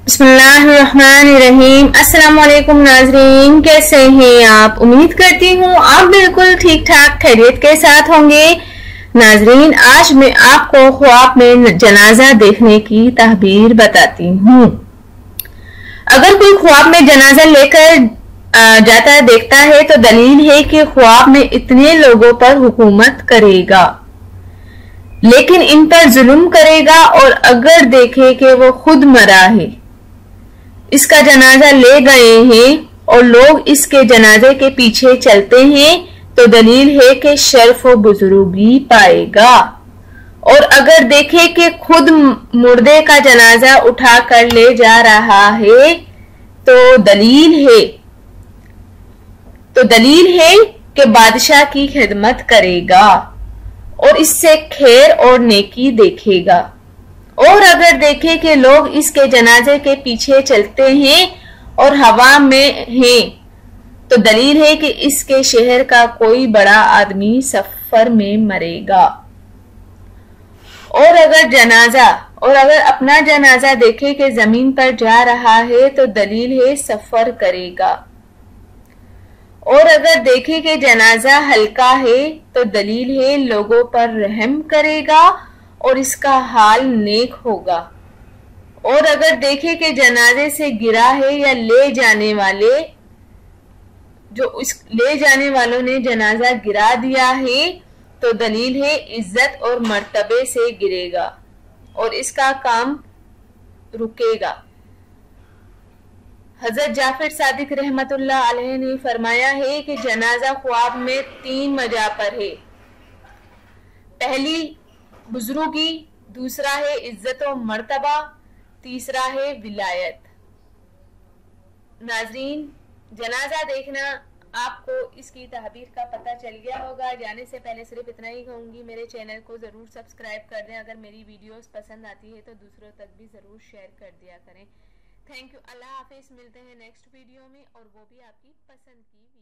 बिस्मिल्लाहिर्रहमानिर्रहीम। अस्सलाम वालेकुम नाजरीन, कैसे हैं आप? उम्मीद करती हूँ आप बिल्कुल ठीक ठाक खैरियत के साथ होंगे। नाजरीन, आज मैं आपको ख्वाब में जनाजा देखने की ताबीर बताती हूँ। अगर कोई ख्वाब में जनाजा लेकर जाता देखता है तो दलील है कि ख्वाब में इतने लोगों पर हुकूमत करेगा, लेकिन इन पर जुल्म करेगा। और अगर देखे कि वो खुद मरा है, इसका जनाजा ले गए हैं और लोग इसके जनाजे के पीछे चलते हैं, तो दलील है कि शर्फ व बुजुर्गी पाएगा। और अगर देखे कि खुद मुर्दे का जनाजा उठा कर ले जा रहा है तो दलील है कि बादशाह की खिदमत करेगा और इससे खैर और नेकी देखेगा। और अगर देखे कि लोग इसके जनाजे के पीछे चलते हैं और हवा में हैं, तो दलील है कि इसके शहर का कोई बड़ा आदमी सफर में मरेगा। और अगर अपना जनाजा देखे कि जमीन पर जा रहा है तो दलील है सफर करेगा। और अगर देखे कि जनाजा हल्का है तो दलील है लोगों पर रहम करेगा और इसका हाल नेक होगा। और अगर देखे कि जनाजे से गिरा है या ले जाने वालों ने जनाजा गिरा दिया है, तो दलील है इज्जत और मर्तबे से गिरेगा और इसका काम रुकेगा। हजरत जाफर सादिक रहमतुल्लाह अलैह ने फरमाया है कि जनाजा ख्वाब में 3 वजह पर है। पहली बुजुर्गी, दूसरा है इज्जत और मर्तबा, तीसरा है विलायत। नाजरीन, जनाजा देखना आपको इसकी तहबीर का पता चल गया होगा। जाने से पहले सिर्फ इतना ही कहूँगी, मेरे चैनल को ज़रूर सब्सक्राइब कर दें। अगर मेरी वीडियोस पसंद आती है तो दूसरों तक भी ज़रूर शेयर कर दिया करें। Thank you. अल्लाह हाफिज़। मिलते हैं नेक्स्ट वीडियो में, और वो भी आपकी पसंद की।